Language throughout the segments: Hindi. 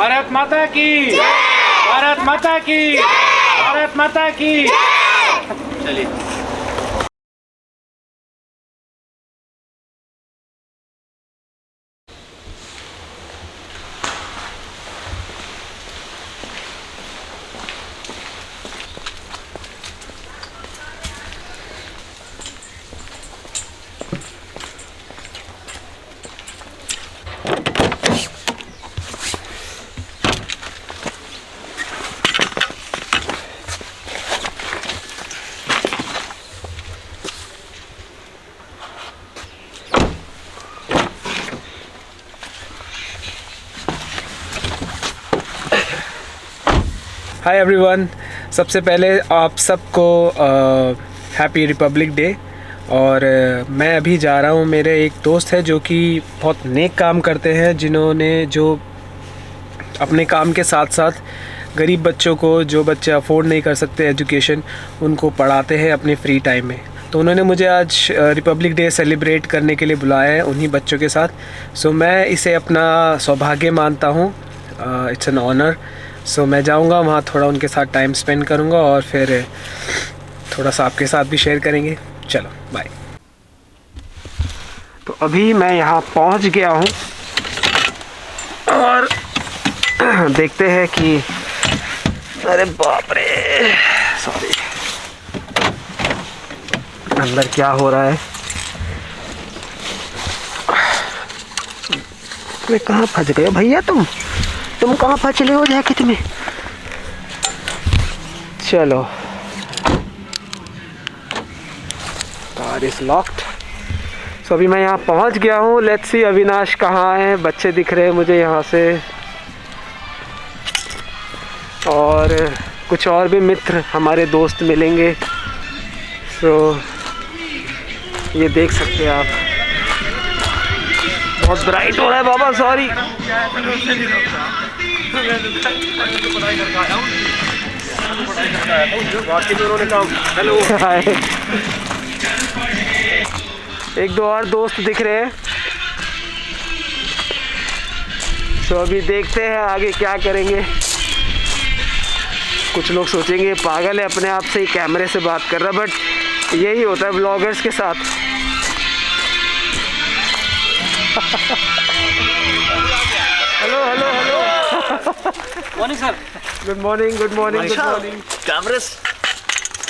भारत माता की, भारत माता की, भारत माता की। चलिए। हाय एवरीवन, सबसे पहले आप सबको हैप्पी रिपब्लिक डे। और मैं अभी जा रहा हूँ, मेरे एक दोस्त है जो कि बहुत नेक काम करते हैं, जिन्होंने जो अपने काम के साथ साथ गरीब बच्चों को, जो बच्चे अफोर्ड नहीं कर सकते एजुकेशन, उनको पढ़ाते हैं अपने फ्री टाइम में। तो उन्होंने मुझे आज रिपब्लिक डे सेलिब्रेट करने के लिए बुलाया है उन्हीं बच्चों के साथ। सो मैं इसे अपना सौभाग्य मानता हूँ, इट्स एन ऑनर। सो मैं जाऊंगा वहाँ, थोड़ा उनके साथ टाइम स्पेंड करूंगा और फिर थोड़ा सा आपके साथ भी शेयर करेंगे। चलो बाय। तो अभी मैं यहाँ पहुँच गया हूँ और देखते हैं कि, अरे बाप रे, सॉरी, अंदर क्या हो रहा है। मैं कहाँ फंस गए भैया, तुम कहाँ फंस ले हो जैकेट में। चलो, कार इज लॉक्ड। सो अभी मैं यहाँ पहुँच गया हूँ। लेट्स सी अविनाश कहाँ है। बच्चे दिख रहे हैं मुझे यहाँ से, और कुछ और भी मित्र हमारे दोस्त मिलेंगे। सो ये देख सकते हैं आप, बहुत ब्राइट हो रहा है बाबा, सॉरी। हेलो, हाय। एक दो और दोस्त दिख रहे हैं। तो अभी देखते हैं आगे क्या करेंगे। कुछ लोग सोचेंगे पागल है, अपने आप से ही कैमरे से बात कर रहा है, बट यही होता है ब्लॉगर्स के साथ। Hello hello hello, morning sir. Good morning, good morning, good morning. कैमरे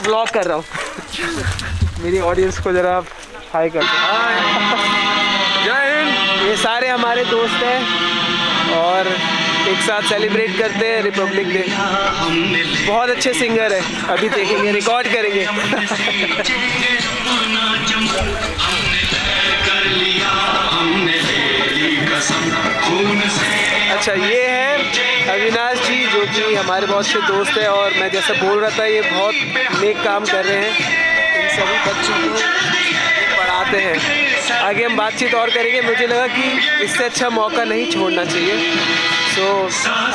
ब्लॉग कर रहा हूँ। मेरी ऑडियंस को जरा आप हाय कर दो। जय हिंद। ये सारे हमारे दोस्त हैं और एक साथ सेलिब्रेट करते हैं रिपब्लिक डे। बहुत अच्छे सिंगर है, अभी देखेंगे, रिकॉर्ड करेंगे। अच्छा, ये है अविनाश जी, जो कि हमारे बहुत से दोस्त हैं, और मैं जैसे बोल रहा था, ये बहुत नेक काम कर रहे हैं। इन सभी बच्चों को पढ़ाते हैं। आगे हम बातचीत और करेंगे। मुझे लगा कि इससे अच्छा मौका नहीं छोड़ना चाहिए, तो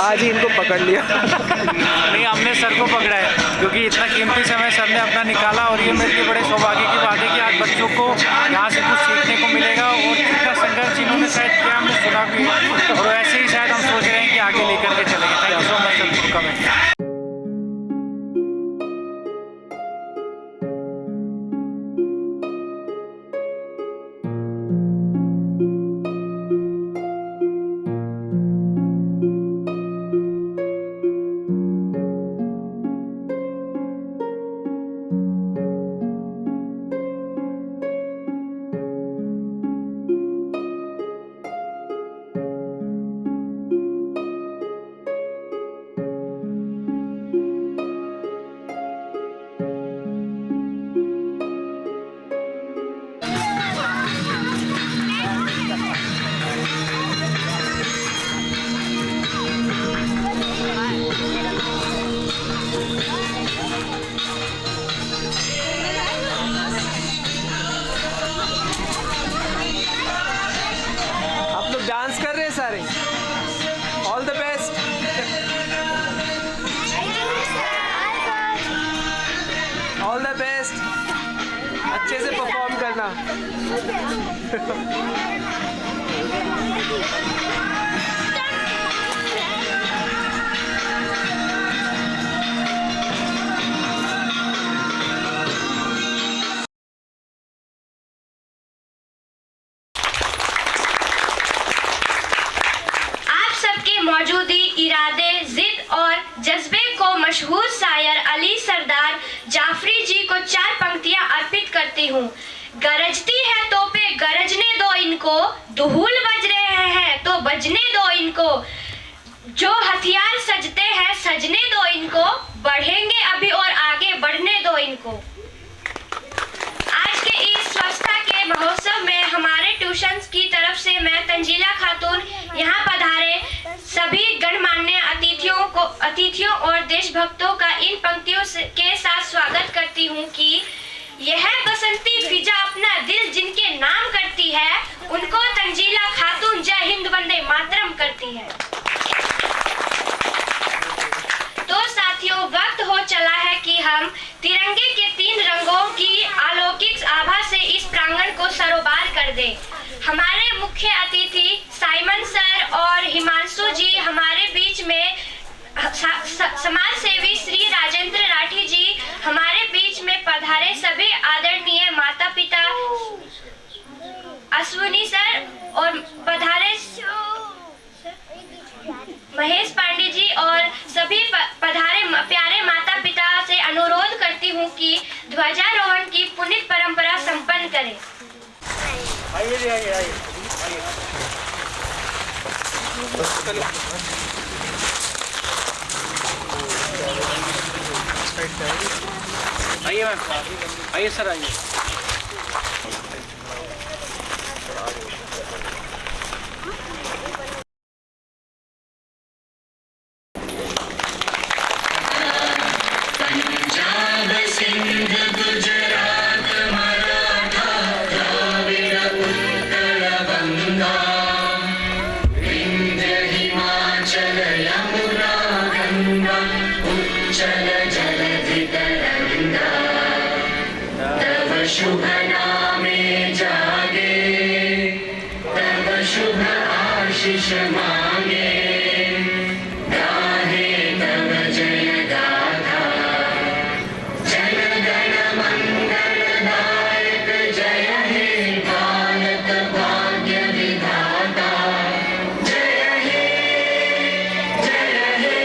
आज ही इनको पकड़ लिया। नहीं, हमने सर को पकड़ा है, क्योंकि इतना कीमती समय सर ने अपना निकाला, और ये मेरे लिए बड़े सौभाग्य की बात है कि आज बच्चों को यहाँ से कुछ सीखने को मिलेगा। और जितना संघर्ष इन्होंने शायद किया, हमने सुना भी, और ऐसे ही शायद हम सोच रहे हैं कि आगे लेकर के चलेंगे। Thank you so much sir, comment. सारे। All the best. All the best, अच्छे से परफॉर्म करना। मौजूदी, इरादे, जिद और जज्बे को मशहूर शायर अली सरदार जाफरी जी को 4 पंक्तियां अर्पित करती हूँ। गरजती है तोपे गरजने दो इनको, दुहूल बज रहे हैं तो बजने दो इनको, जो हथियार सजते हैं सजने दो इनको, बढ़ेंगे अभी और आगे बढ़ने दो इनको। आज के इस स्वच्छता के महोत्सव में हमारे ट्यूशंस की तरफ से मैं तंजीला खातून यहाँ पधारे सभी गणमान्य अतिथियों और देशभक्तों का इन पंक्तियों के साथ स्वागत करती हूँ कि यह बसंती फिजा अपना दिल जिनके नाम करती है, उनको तंजीला खातून जय हिंद वंदे मातरम करती है। तो साथियों, वक्त हो चला है कि हम तिरंगे के 3 रंगों की अलौकिक आभा से इस प्रांगण को सरोबार कर दें। हमारे मुख्य अतिथि साइमन सर और हिमांशु जी हमारे बीच में, समाज सेवी श्री राजेंद्र राठी जी हमारे बीच में पधारे, सभी आदरणीय माता पिता अश्विनी सर और पधारे महेश पांडे जी और सभी पधारे प्यारे माता पिता से अनुरोध करती हूँ कि ध्वजारोहण की पुनीत परंपरा संपन्न करें। आइए मैम, आइए सर, आइए। शुभ नामे जागे, तब शुभ आशीष मांगे, गाहे तब जय गाथा, जन गण मंगलदायक, जय हे भारत भाग्य विधाता, जय हे, जय हे,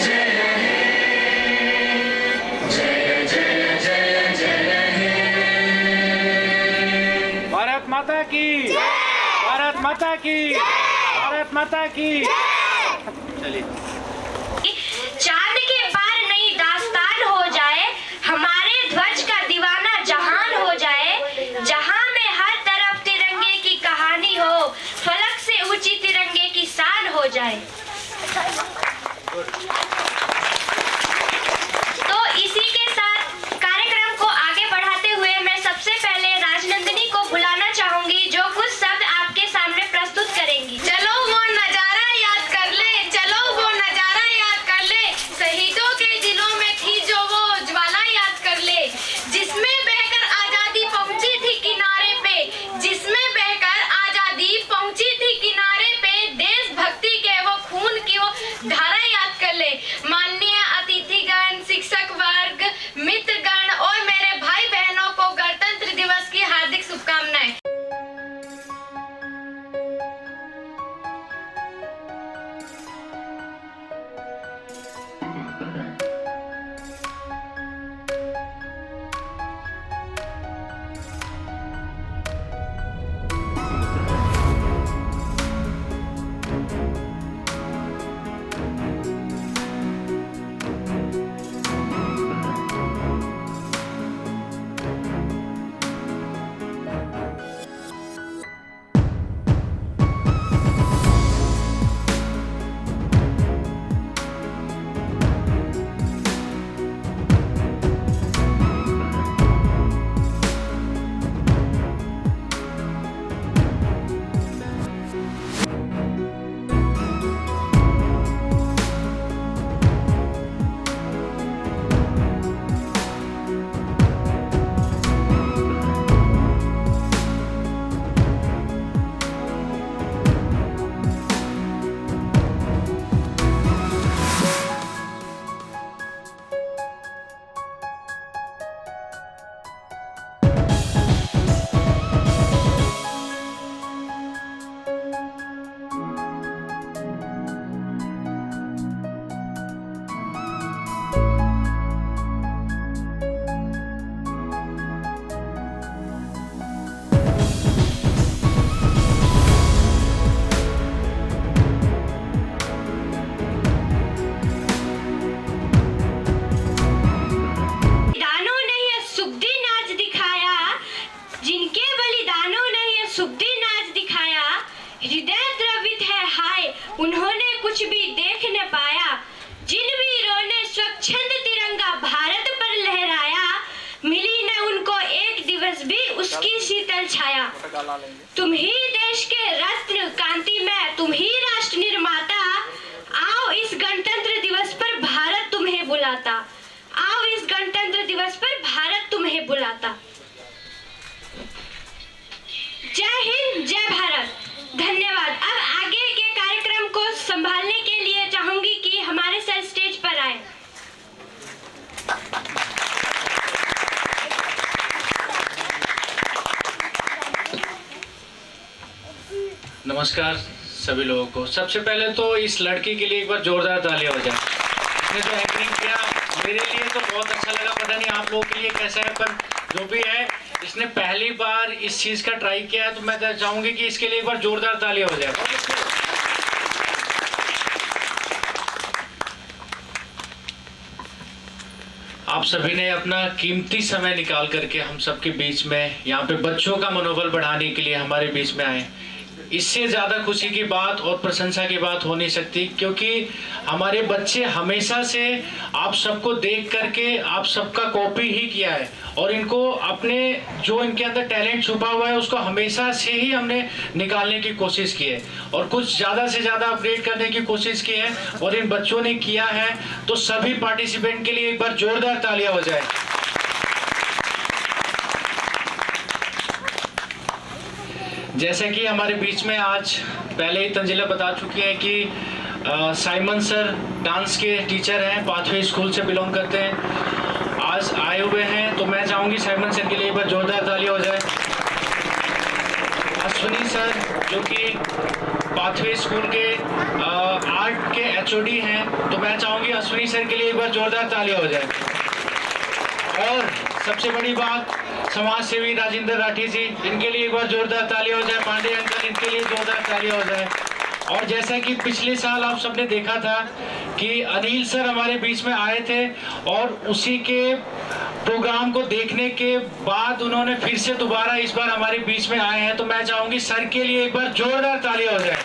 जय हे, जय जय जय जय। भारत माता की, भारत माता की, भारत माता की। चलिए। चांद के पार नई दास्तान हो जाए, हमारे ध्वज का दीवाना जहान हो जाए, जहां में हर तरफ तिरंगे की कहानी हो, फलक से ऊंची तिरंगे की शान हो जाए। तो इसी के साथ कार्यक्रम को आगे बढ़ाते हुए मैं सबसे पहले राजनंदिनी को बुलाना चाहूंगी, जो कुछ शब्द आपके सामने प्रस्तुत करेंगी। चलो वो नजारा याद कर ले, चलो वो नजारा याद कर ले, शहीदों के दिलों में थी जो वो ज्वाला याद कर ले, जिसमें बहकर आजादी पहुंची थी किनारे पे, जिसमें बहकर आजादी पहुंची थी किनारे पे, देशभक्ति के वो खून की वो धारा याद कर ले। भी देख न पाया। जिन वीरों ने स्वच्छंद तिरंगा भारत पर लहराया, मिली न उनको एक दिवस भी उसकी शीतल छाया। तुम ही देश के रत्न कांति में, तुम ही राष्ट्र निर्माता। आओ इस गणतंत्र दिवस पर भारत तुम्हें बुलाता। आओ इस गणतंत्र दिवस पर भारत तुम्हें बुलाता। जय हिंद, जय भारत, धन्यवाद। अब आगे के कार्यक्रम को संभालने के लिए चाहूंगी कि हमारे सर स्टेज पर आए। नमस्कार सभी लोगों को। सबसे पहले तो इस लड़की के लिए एक बार जोरदार तालियां हो जाए। इसने जो एक्टिंग किया मेरे लिए तो बहुत अच्छा लगा, पता नहीं आप लोगों के लिए कैसा है, पर जो भी है इसने पहली बार इस चीज़ का ट्राई किया है, तो मैं चाहूँगी कि इसके लिए एक बार जोरदार तालियां हो जाए। आप सभी ने अपना कीमती समय निकाल करके हम सबके बीच में यहाँ पे बच्चों का मनोबल बढ़ाने के लिए हमारे बीच में आए। इससे ज़्यादा खुशी की बात और प्रशंसा की बात हो नहीं सकती, क्योंकि हमारे बच्चे हमेशा से आप सबको देख करके आप सबका कॉपी ही किया है, और इनको अपने जो इनके अंदर टैलेंट छुपा हुआ है उसको हमेशा से ही हमने निकालने की कोशिश की है और कुछ ज़्यादा से ज़्यादा अपडेट करने की कोशिश की है, और इन बच्चों ने किया है। तो सभी पार्टिसिपेंट के लिए एक बार जोरदार तालियां हो जाए। जैसे कि हमारे बीच में आज पहले ही तंजिला बता चुकी है कि साइमन सर डांस के टीचर हैं, पाथवे स्कूल से बिलोंग करते हैं, आज आए हुए हैं। तो मैं चाहूँगी साइमन सर के लिए एक बार जोरदार तालियां हो जाए। अश्विनी सर जो कि पाथवे स्कूल के आर्ट के एचओडी हैं, तो मैं चाहूँगी अश्विनी सर के लिए एक बार जोरदार तालियां हो जाए। और सबसे बड़ी बात, समाज सेवी राजेंद्र राठी जी, इनके लिए एक बार जोरदार तालियां हो जाए। पांडे अंकल, इनके लिए जोरदार तालियां हो जाए। और जैसा कि पिछले साल आप सबने देखा था कि अनिल सर हमारे बीच में आए थे, और उसी के प्रोग्राम को देखने के बाद उन्होंने फिर से दोबारा इस बार हमारे बीच में आए हैं। तो मैं चाहूँगी सर के लिए एक बार जोरदार तालियां हो जाए,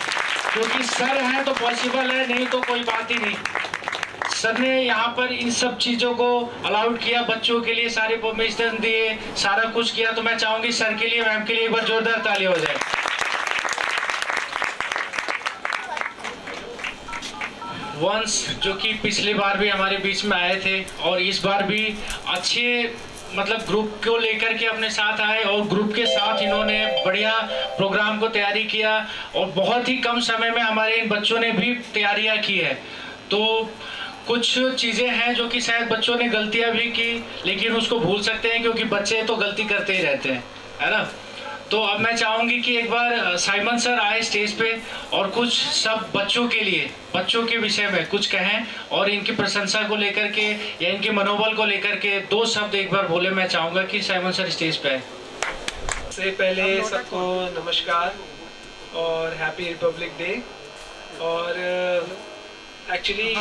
क्योंकि सर हैं तो पॉसिबल है, नहीं तो कोई बात ही नहीं। सर ने यहाँ पर इन सब चीज़ों को अलाउड किया, बच्चों के लिए सारे परमिशन दिए, सारा कुछ किया। तो मैं चाहूँगी सर के लिए, मैम के लिए एक बार जोरदार तालियां हो जाए। वंश जो कि पिछली बार भी हमारे बीच में आए थे और इस बार भी अच्छे मतलब ग्रुप को लेकर के अपने साथ आए, और ग्रुप के साथ इन्होंने बढ़िया प्रोग्राम को तैयारी किया, और बहुत ही कम समय में हमारे इन बच्चों ने भी तैयारियाँ की है। तो कुछ चीज़ें हैं जो कि शायद बच्चों ने गलतियां भी की, लेकिन उसको भूल सकते हैं, क्योंकि बच्चे तो गलती करते ही रहते हैं, है ना। तो अब मैं चाहूँगी कि एक बार साइमन सर आए स्टेज पे और कुछ सब बच्चों के लिए, बच्चों के विषय में कुछ कहें, और इनकी प्रशंसा को लेकर के या इनके मनोबल को लेकर के दो शब्द एक बार बोले। मैं चाहूँगा कि साइमन सर स्टेज पे आए। सबसे पहले सबको नमस्कार और हैप्पी रिपब्लिक डे। और एक्चुअली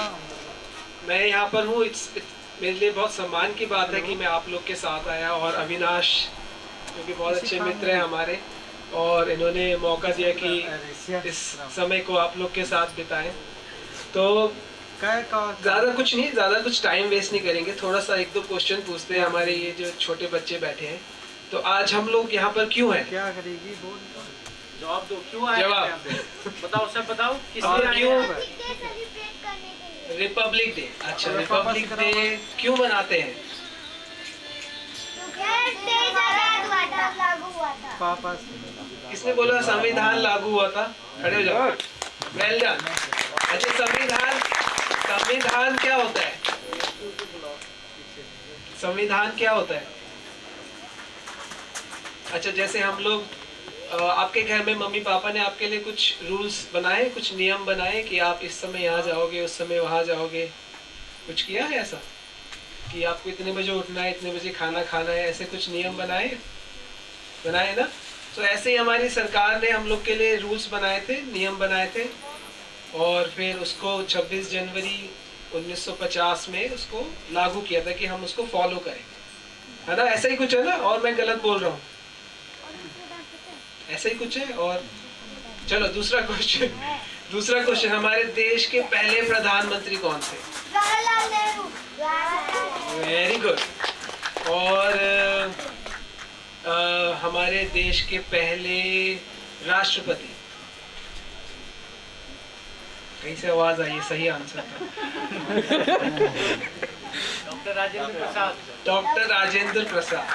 मैं यहाँ पर हूँ, मेरे लिए बहुत सम्मान की बात है कि मैं आप लोग के साथ आया, और अविनाश जो कि बहुत अच्छे मित्र हैं हमारे, और इन्होंने मौका दिया कि इस समय को आप लोग के साथ बिताएं। तो ज़्यादा कुछ नहीं, ज़्यादा कुछ टाइम वेस्ट नहीं करेंगे, थोड़ा सा एक दो क्वेश्चन पूछते हैं। हमारे ये जो छोटे बच्चे बैठे हैं, तो आज हम लोग यहाँ पर क्यों हैं? क्या करेगी बोल, जवाब दो, क्यों आए? जवाब बताओ, सब बताओ, और क्यों? Celebrate Republic day. अच्छा, रिपब्लिक डे क्यों मनाते हैं? पापा किसने बोला संविधान लागू हुआ था? खड़े हो जाओ। Well done. अच्छा, संविधान क्या होता है? संविधान क्या होता है? अच्छा, जैसे हम लोग आपके घर में मम्मी पापा ने आपके लिए कुछ रूल्स बनाए, कुछ नियम बनाए कि आप इस समय यहाँ जाओगे, उस समय वहाँ जाओगे, कुछ किया है ऐसा कि आपको इतने बजे उठना है, इतने बजे खाना खाना है, ऐसे कुछ नियम बनाए ना? तो ऐसे ही हमारी सरकार ने हम लोग के लिए रूल्स बनाए थे, नियम बनाए थे, और फिर उसको 26 जनवरी 1950 में उसको लागू किया था कि हम उसको फॉलो करें, है ना? ऐसा ही कुछ है ना, और मैं गलत बोल रहा हूँ? ऐसा ही कुछ है। और चलो दूसरा दूसरा क्वेश्चन, हमारे देश के पहले प्रधानमंत्री कौन थे? जवाहरलाल नेहरू। Very good. और हमारे देश के पहले राष्ट्रपति? कहीं से आवाज आई, सही आंसर था। डॉक्टर राजेंद्र प्रसाद। डॉक्टर राजेंद्र प्रसाद।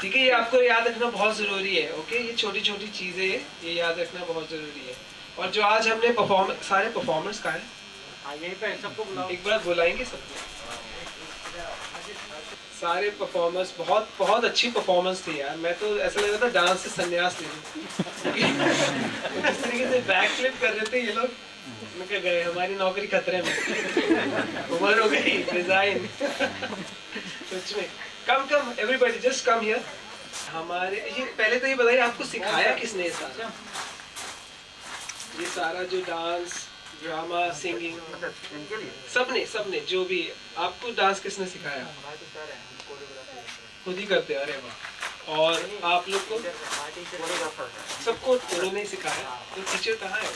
ठीक है, ये आपको याद रखना बहुत जरूरी है। ओके, ये छोटी छोटी चीजें ये याद रखना बहुत जरूरी है। और जो आज हमने सारे परफॉर्मर्स का है, यहीं पे सबको बुलाओ। एक बार बुलाएंगे सबको। सारे परफॉर्मर्स बहुत बहुत अच्छी परफॉर्मेंस थी यार। मैं तो ऐसा लग रहा था डांस से संन्यास ले लूं। जिस तरीके से बैक फ्लिप कर रहे थे ये लोग, मैं क्या गए, हमारी नौकरी खतरे में, उम्र हो गई, रिजाइन। सच में। कम एवरीबॉडी जस्ट कम हियर। हमारे ये पहले तो ये बताइए, आपको सिखाया किसने ये सारा जो डांस, ड्रामा, सिंगिंग, सबने जो भी, आपको डांस किसने सिखाया? खुद ही करते हैं। अरे वाह। और आप लोग को? सबको उन्होंने ही सिखाया। तो टीचर कहाँ है?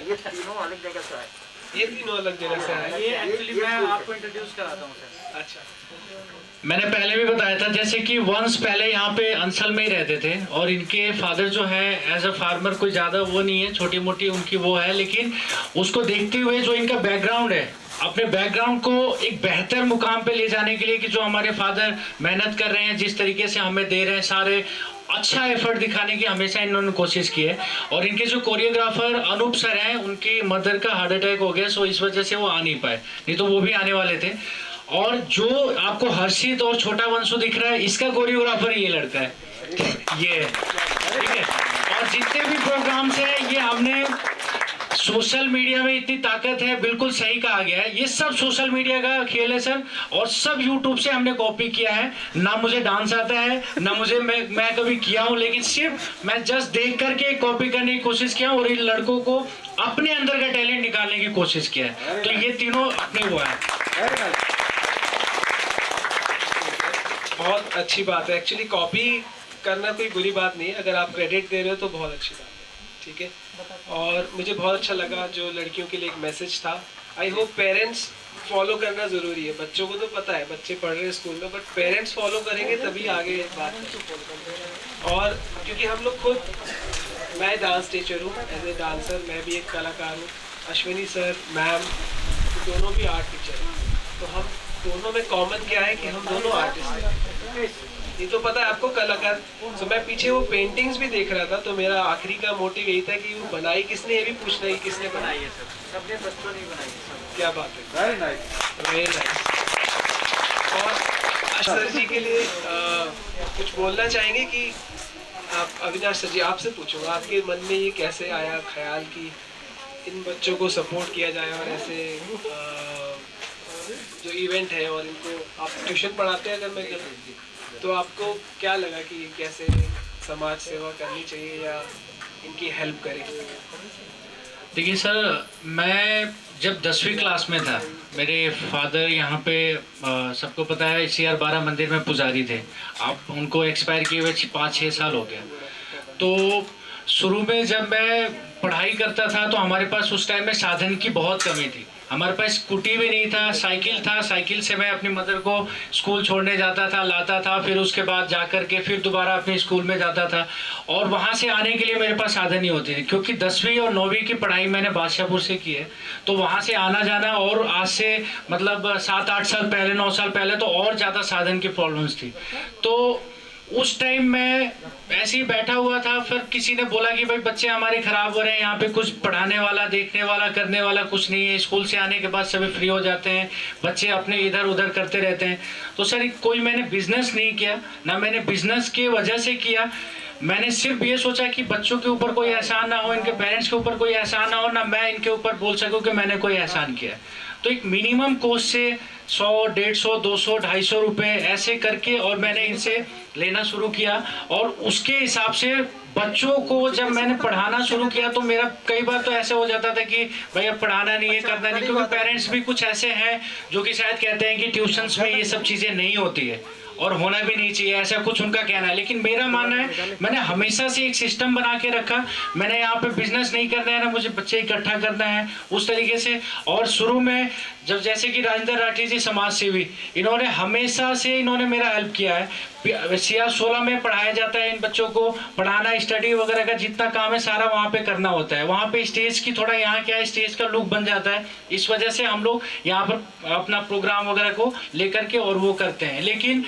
ये तीनों अलग जगह से आए। ये तीनों अलग जगह से आए। ये एक्चुअली मैं आपको इंट्रोड्यूस कराता हूँ सर। अच्छा, मैंने पहले भी बताया था, जैसे कि वंश पहले यहाँ पे अंसल में ही रहते थे और इनके फादर जो है एज अ फार्मर कोई ज़्यादा वो नहीं है, छोटी मोटी उनकी वो है, लेकिन उसको देखते हुए जो इनका बैकग्राउंड है, अपने बैकग्राउंड को एक बेहतर मुकाम पे ले जाने के लिए कि जो हमारे फादर मेहनत कर रहे हैं, जिस तरीके से हमें दे रहे हैं, सारे अच्छा एफर्ट दिखाने की हमेशा इन्होंने कोशिश की है। और इनके जो कोरियोग्राफर अनूप सर हैं, उनकी मदर का हार्ट अटैक हो गया, सो इस वजह से वो आ नहीं पाए, नहीं तो वो भी आने वाले थे। और जो आपको हर्षित और छोटा वंशु दिख रहा है, इसका कोरियोग्राफर ये लड़का है, ये ठीक है। और जितने भी प्रोग्राम्स हैं ये हमने, सोशल मीडिया में इतनी ताकत है, बिल्कुल सही कहा गया है, ये सब सोशल मीडिया का खेल है सर। और सब यूट्यूब से हमने कॉपी किया है। ना मुझे डांस आता है, ना मुझे मैं कभी किया हूँ, लेकिन सिर्फ मैं जस्ट देख करके कॉपी करने की कोशिश किया और इन लड़कों को अपने अंदर का टैलेंट निकालने की कोशिश किया है। तो ये तीनों अपने हुआ है। बहुत अच्छी बात है। एक्चुअली कॉपी करना कोई बुरी बात नहीं है, अगर आप क्रेडिट दे रहे हो तो बहुत अच्छी बात है। ठीक है। और मुझे बहुत अच्छा लगा जो लड़कियों के लिए एक मैसेज था। आई होप पेरेंट्स फॉलो करना ज़रूरी है। बच्चों को तो पता है, बच्चे पढ़ रहे हैं स्कूल में, बट पेरेंट्स फॉलो करेंगे तभी आगे बात है। और क्योंकि हम लोग खुद, मैं डांस टीचर हूँ, एज ए डांसर मैं भी एक कलाकार हूँ, अश्विनी सर मैम दोनों भी आर्ट टीचर हैं। तो हम दोनों में कॉमन क्या है कि हम दोनों आर्टिस्ट हैं। ये तो पता है आपको, कलाकार। तो मैं पीछे वो पेंटिंग्स भी देख रहा था, तो मेरा आखिरी का मोटिव यही था कि वो बनाई किसने, ये भी पूछना है किसने बनाई है। सर सबने बच्चों ने बनाई है। क्या बात है, वेरी नाइस। और सर जी के लिए कुछ बोलना चाहेंगे कि आप, अविनाश सर जी आपसे पूछूंगा, आपके मन में ये कैसे आया ख्याल कि इन बच्चों को सपोर्ट किया जाए और ऐसे जो इवेंट है, और इनको आप ट्यूशन पढ़ाते हैं अगर मैं कहूँ, तो आपको क्या लगा कि कैसे समाज सेवा करनी चाहिए या इनकी हेल्प करें? देखिए सर, मैं जब 10वीं क्लास में था, मेरे फादर यहाँ पे सबको पता है CR 12 मंदिर में पुजारी थे। आप उनको एक्सपायर किए हुए 5-6 साल हो गया। तो शुरू में जब मैं पढ़ाई करता था तो हमारे पास उस टाइम में साधन की बहुत कमी थी। हमारे पास स्कूटी भी नहीं था, साइकिल था। साइकिल से मैं अपनी मदर को स्कूल छोड़ने जाता था, लाता था, फिर उसके बाद जा कर के फिर दोबारा अपने स्कूल में जाता था। और वहाँ से आने के लिए मेरे पास साधन नहीं होती थी, क्योंकि 10वीं और 9वीं की पढ़ाई मैंने बादशाहपुर से की है। तो वहाँ से आना जाना, और आज से मतलब 7-8 साल पहले, 9 साल पहले तो और ज़्यादा साधन की प्रॉब्लम्स थी। तो उस टाइम मैं ऐसे ही बैठा हुआ था, फिर किसी ने बोला कि भाई बच्चे हमारे ख़राब हो रहे हैं, यहाँ पे कुछ पढ़ाने वाला, देखने वाला, करने वाला कुछ नहीं है। स्कूल से आने के बाद सभी फ्री हो जाते हैं, बच्चे अपने इधर उधर करते रहते हैं। तो सर कोई मैंने बिजनेस नहीं किया, ना मैंने बिजनेस की वजह से किया। मैंने सिर्फ ये सोचा कि बच्चों के ऊपर कोई एहसान ना हो, इनके पेरेंट्स के ऊपर कोई एहसान ना हो, ना मैं इनके ऊपर बोल सकूं कि मैंने कोई एहसान किया। तो एक मिनिमम कॉस्ट से 100, 150, 200, 250 रुपये ऐसे करके और मैंने इनसे लेना शुरू किया। और उसके हिसाब से बच्चों को जब मैंने पढ़ाना शुरू किया तो मेरा कई बार तो ऐसे हो जाता था कि भाई अब पढ़ाना नहीं है, करना नहीं, क्योंकि पेरेंट्स भी कुछ ऐसे हैं जो कि शायद कहते हैं कि ट्यूशन्स में ये सब चीज़ें नहीं होती है। और होना भी नहीं चाहिए, ऐसा कुछ उनका कहना है। लेकिन मेरा मानना है, मैंने हमेशा से एक सिस्टम बना के रखा। मैंने यहाँ पे बिजनेस नहीं करना है ना, मुझे बच्चे इकट्ठा करना है उस तरीके से। और शुरू में जब जैसे कि राजेंद्र राठी जी समाज सेवी, इन्होंने हमेशा से इन्होंने मेरा हेल्प किया है। CR 16 में पढ़ाया जाता है इन बच्चों को, पढ़ाना स्टडी वगैरह का जितना काम है सारा वहाँ पे करना होता है। वहाँ पे स्टेज की थोड़ा, यहाँ क्या है, स्टेज का लुक बन जाता है, इस वजह से हम लोग यहाँ पर अपना प्रोग्राम वगैरह को लेकर के और वो करते हैं। लेकिन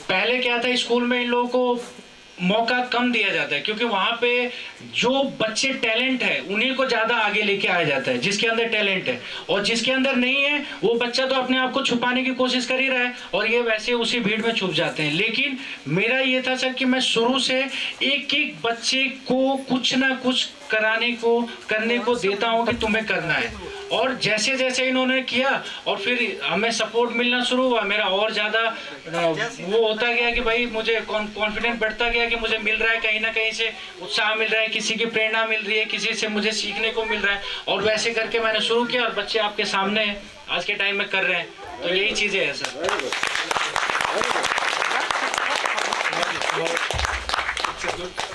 पहले क्या था, स्कूल में इन लोगों को मौका कम दिया जाता है, क्योंकि वहाँ पे जो बच्चे टैलेंट है उन्हीं को ज़्यादा आगे लेके आया जाता है, जिसके अंदर टैलेंट है। और जिसके अंदर नहीं है वो बच्चा तो अपने आप को छुपाने की कोशिश कर ही रहा है, और ये वैसे उसी भीड़ में छुप जाते हैं। लेकिन मेरा ये था सर कि मैं शुरू से एक एक बच्चे को कुछ ना कुछ करने को देता हूँ कि तुम्हें करना है। और जैसे जैसे इन्होंने किया और फिर हमें सपोर्ट मिलना शुरू हुआ, मेरा और ज़्यादा वो होता गया कि भाई मुझे कॉन्फिडेंस बढ़ता गया कि मुझे मिल रहा है, कहीं ना कहीं से उत्साह मिल रहा है, किसी की प्रेरणा मिल रही है, किसी से मुझे सीखने को मिल रहा है। और वैसे करके मैंने शुरू किया और बच्चे आपके सामने आज के टाइम में कर रहे हैं। तो यही चीज़ें हैं सर।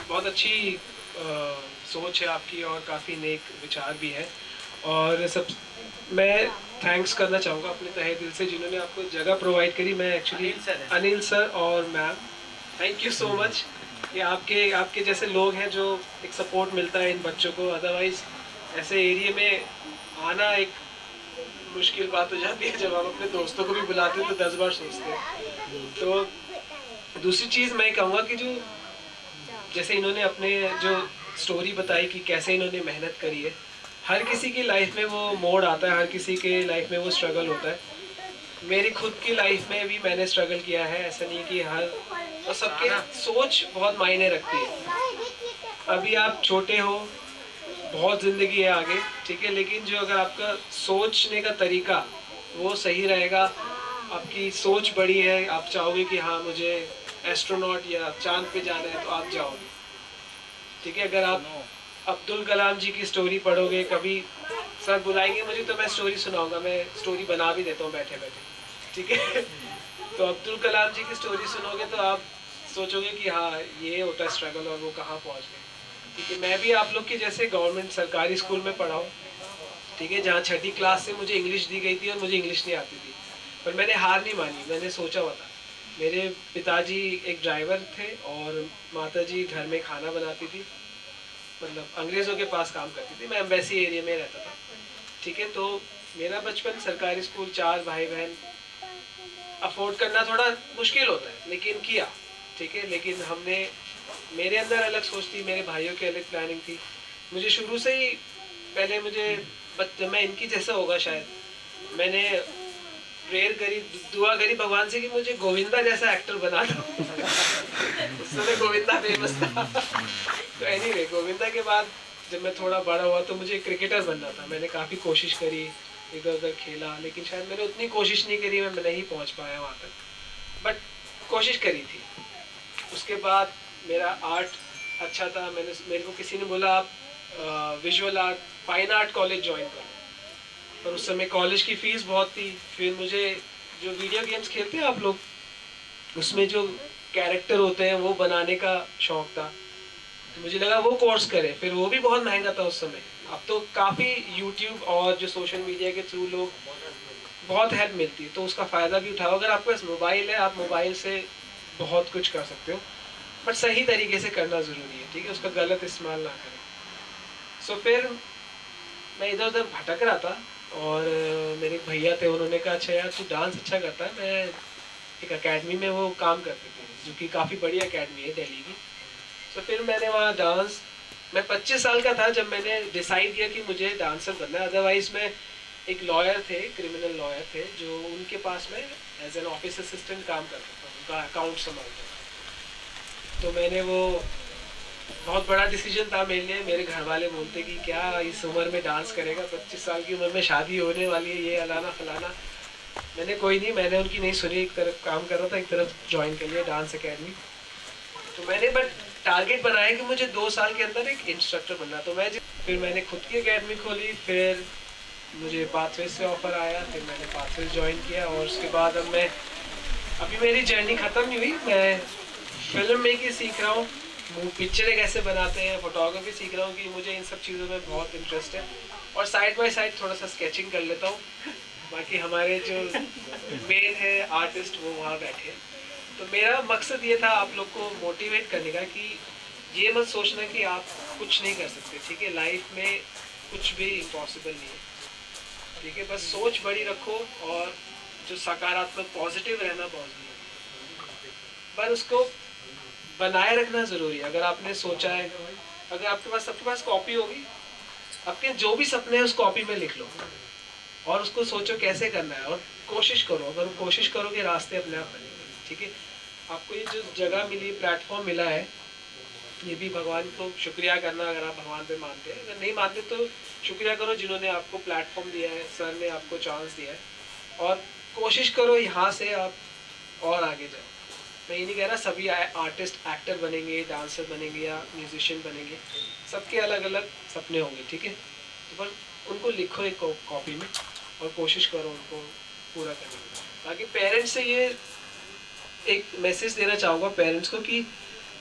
बहुत अच्छी सोच है आपकी और काफ़ी नेक विचार भी है। और सब मैं थैंक्स करना चाहूँगा अपने तहे दिल से जिन्होंने आपको जगह प्रोवाइड करी। मैं एक्चुअली अनिल सर और ma'am, thank you so much. ये आपके जैसे लोग हैं जो एक सपोर्ट मिलता है इन बच्चों को, अदरवाइज़ ऐसे एरिया में आना एक मुश्किल बात हो जाती है। जब हम अपने दोस्तों को भी बुलाते हैं तो 10 बार सोचते हैं। तो दूसरी चीज़ मैं कहूँगा कि जो जैसे इन्होंने अपने जो स्टोरी बताई कि कैसे इन्होंने मेहनत करी है, हर किसी की लाइफ में वो मोड़ आता है, हर किसी के लाइफ में वो स्ट्रगल होता है। मेरी खुद की लाइफ में भी मैंने स्ट्रगल किया है, ऐसा नहीं कि हर, और सबके सोच बहुत मायने रखती है। अभी आप छोटे हो, बहुत ज़िंदगी है आगे, ठीक है, लेकिन जो अगर आपका सोचने का तरीका वो सही रहेगा, आपकी सोच बड़ी है, आप चाहोगे कि हाँ मुझे एस्ट्रोनॉट या चांद पे जाना है, तो आप जाओगे, ठीक है। अगर आप अब्दुल कलाम जी की स्टोरी पढ़ोगे, कभी सर बुलाएंगे मुझे तो मैं स्टोरी सुनाऊंगा, मैं स्टोरी बना भी देता हूँ बैठे बैठे, ठीक है। तो अब्दुल कलाम जी की स्टोरी सुनोगे तो आप सोचोगे कि हाँ ये होता है स्ट्रगल और वो कहाँ पहुँच गए, ठीक है। मैं भी आप लोग के जैसे गवर्नमेंट सरकारी स्कूल में पढ़ा हूँ, ठीक है, जहाँ 6ठी क्लास से मुझे इंग्लिश दी गई थी और मुझे इंग्लिश नहीं आती थी, पर मैंने हार नहीं मानी, मैंने सोचा हुआ था। मेरे पिताजी एक ड्राइवर थे और माताजी घर में खाना बनाती थी, मतलब अंग्रेज़ों के पास काम करती थी। मैं एम्बेसी एरिया में रहता था, ठीक है। तो मेरा बचपन सरकारी स्कूल, 4 भाई बहन, अफोर्ड करना थोड़ा मुश्किल होता है, लेकिन किया, ठीक है। लेकिन हमने, मेरे अंदर अलग सोच थी, मेरे भाइयों की अलग प्लानिंग थी। मुझे शुरू से ही पहले मैं इनकी जैसा होगा शायद, मैंने प्रेयर करी, दुआ करी भगवान से कि मुझे गोविंदा जैसा एक्टर बना दो। उस समय गोविंदा फेमस था। तो एनीवे, गोविंदा के बाद जब मैं थोड़ा बड़ा हुआ तो मुझे क्रिकेटर बनना था। मैंने काफ़ी कोशिश करी, इधर उधर खेला, लेकिन शायद मैंने उतनी कोशिश नहीं करी, मैं नहीं पहुंच पाया वहाँ तक, बट कोशिश करी थी। उसके बाद मेरा आर्ट अच्छा था, मेरे को किसी ने बोला आप visual art, fine art college join करो, पर उस समय कॉलेज की फ़ीस बहुत थी। फिर मुझे जो वीडियो गेम्स खेलते हैं आप लोग, उसमें जो कैरेक्टर होते हैं वो बनाने का शौक़ था, तो मुझे लगा वो कोर्स करें। फिर वो भी बहुत महंगा था उस समय। अब तो काफ़ी यूट्यूब और जो सोशल मीडिया के थ्रू लोग बहुत हेल्प मिलती है, तो उसका फ़ायदा भी उठाओ। अगर आपके पास मोबाइल है, आप मोबाइल से बहुत कुछ कर सकते हो, बट सही तरीके से करना ज़रूरी है, ठीक है, उसका गलत इस्तेमाल ना करें। सो फिर मैं इधर उधर भटक रहा था और मेरे भैया थे, उन्होंने कहा अच्छा यार तू डांस अच्छा करता है। मैं एक एकेडमी में वो काम करते थे, जो कि काफ़ी बड़ी एकेडमी है दिल्ली की। तो फिर मैंने वहाँ डांस, मैं 25 साल का था जब मैंने डिसाइड किया कि मुझे डांसर बनना है। अदरवाइज़ मैं एक लॉयर थे, क्रिमिनल लॉयर थे, जो उनके पास में एज एन ऑफिस असिस्टेंट काम करता था, उनका अकाउंट संभालता था। तो मैंने वो, बहुत बड़ा डिसीजन था मेरे लिए। मेरे घर वाले बोलते कि क्या इस उम्र में डांस करेगा, 25 साल की उम्र में शादी होने वाली है, ये अलाना फलाना। मैंने कोई नहीं, मैंने उनकी नहीं सुनी, एक तरफ काम कर रहा था, एक तरफ ज्वाइन कर लिया डांस एकेडमी। तो मैंने बट टारगेट बनाया कि मुझे 2 साल के अंदर एक इंस्ट्रक्टर बनना। तो फिर मैंने खुद की एकेडमी खोली, फिर मुझे पाथवेज से ऑफ़र आया, फिर मैंने पाथवेज ज्वाइन किया और उसके बाद अब मैं अभी मेरी जर्नी ख़त्म नहीं हुई, मैं फिल्म मेकिंग सीख रहा हूँ, पिक्चरें कैसे बनाते हैं, फोटोग्राफी सीख रहा हूँ कि मुझे इन सब चीज़ों में बहुत इंटरेस्ट है। और साइड बाय साइड थोड़ा सा स्केचिंग कर लेता हूँ। बाकी हमारे जो मेन है आर्टिस्ट वो वहाँ बैठे हैं। तो मेरा मकसद ये था आप लोग को मोटिवेट करने का कि ये मत सोचना कि आप कुछ नहीं कर सकते, ठीक है। लाइफ में कुछ भी इम्पॉसिबल नहीं है, ठीक है। बस सोच बड़ी रखो और जो सकारात्मक पॉजिटिव रहना बहुत ज़रूरी है, पर उसको बनाए रखना ज़रूरी है। अगर आपने सोचा है, अगर आपके पास कॉपी होगी, आपके जो भी सपने हैं उस कॉपी में लिख लो और उसको सोचो कैसे करना है और कोशिश करो। अगर कोशिश करोगे रास्ते अपने आप बनेंगे, ठीक है। आपको ये जो जगह मिली, प्लेटफॉर्म मिला है, ये भी भगवान को शुक्रिया करना अगर आप भगवान पे मानते हैं। अगर नहीं मानते तो शुक्रिया करो जिन्होंने आपको प्लेटफॉर्म दिया है, सर ने आपको चांस दिया है, और कोशिश करो यहाँ से आप और आगे जाओ। मैं ये नहीं कह रहा सभी आर्टिस्ट एक्टर बनेंगे, डांसर बनेंगे या म्यूजिशियन बनेंगे, सबके अलग अलग सपने होंगे, ठीक है। तो पर उनको लिखो एक कॉपी में और कोशिश करो उनको पूरा करने की। बाकी पेरेंट्स से ये एक मैसेज देना चाहूँगा पेरेंट्स को कि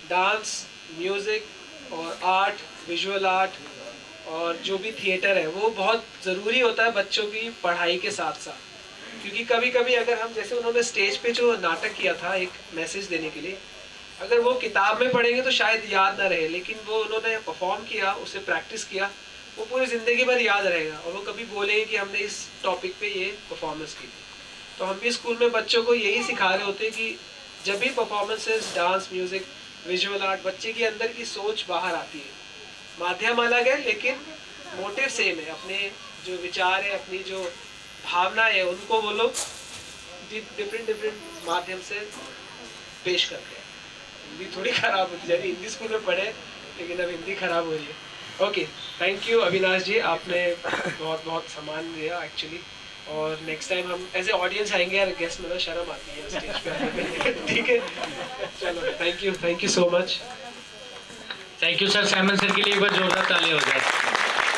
डांस, म्यूज़िक और आर्ट, विजुअल आर्ट और जो भी थिएटर है वो बहुत ज़रूरी होता है बच्चों की पढ़ाई के साथ साथ। क्योंकि कभी कभी अगर हम, जैसे उन्होंने स्टेज पे जो नाटक किया था एक मैसेज देने के लिए, अगर वो किताब में पढ़ेंगे तो शायद याद ना रहे, लेकिन वो उन्होंने परफॉर्म किया, उसे प्रैक्टिस किया, वो पूरी ज़िंदगी भर याद रहेगा और वो कभी बोलेंगे कि हमने इस टॉपिक पे ये परफॉर्मेंस की थी। तो हम भी स्कूल में बच्चों को यही सिखा रहे होते हैं कि जब भी performances, dance, music, visual art, बच्चे के अंदर की सोच बाहर आती है। माध्यम अलग है लेकिन मोटिव सेम है। अपने जो विचार है, अपनी जो भावना है, उनको वो लोग डिफरेंट माध्यम से पेश करते हैं। हिंदी थोड़ी ख़राब होती जा रही, हिंदी स्कूल में पढ़े लेकिन अब हिंदी ख़राब हो रही है। ओके, थैंक यू अविनाश जी, आपने बहुत बहुत सम्मान दिया एक्चुअली। और नेक्स्ट टाइम हम एज ए ऑडियंस आएंगे यार, गेस्ट में शर्म आती है स्टेज पे आने में, ठीक है। चलो, thank you so much. Thank you sir. Simon sir के लिए एक बार जोरदार ताली हो जाए।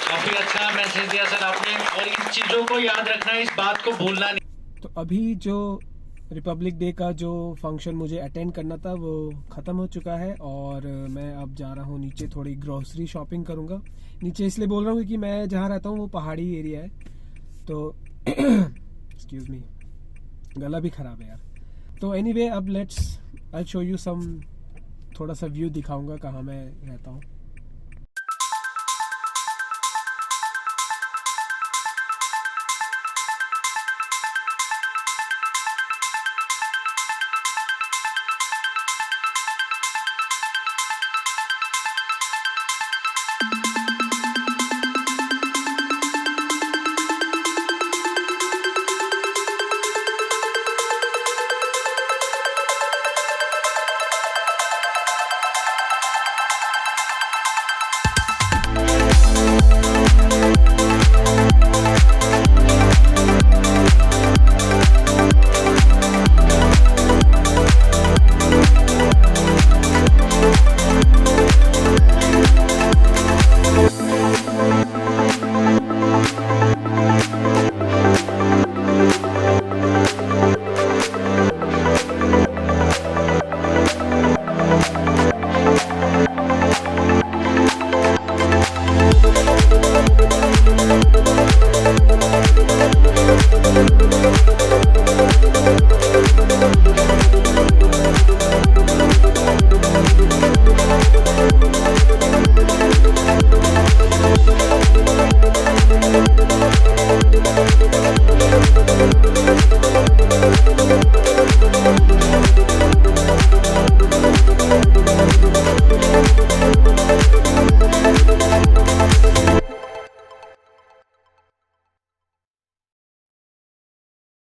काफ़ी अच्छा मैसेज दिया सर आपने, और इन चीज़ों को याद रखना, इस बात को भूलना नहीं। तो अभी जो रिपब्लिक डे का जो फंक्शन मुझे अटेंड करना था वो ख़त्म हो चुका है और मैं अब जा रहा हूँ नीचे, थोड़ी ग्रोसरी शॉपिंग करूँगा। नीचे इसलिए बोल रहा हूँ क्योंकि मैं जहाँ रहता हूँ वो पहाड़ी एरिया है, तो एक्सक्यूज मी, गला भी ख़राब है यार। तो एनीवे अब आई शो यू सम, थोड़ा सा व्यू दिखाऊंगा कहाँ मैं रहता हूँ।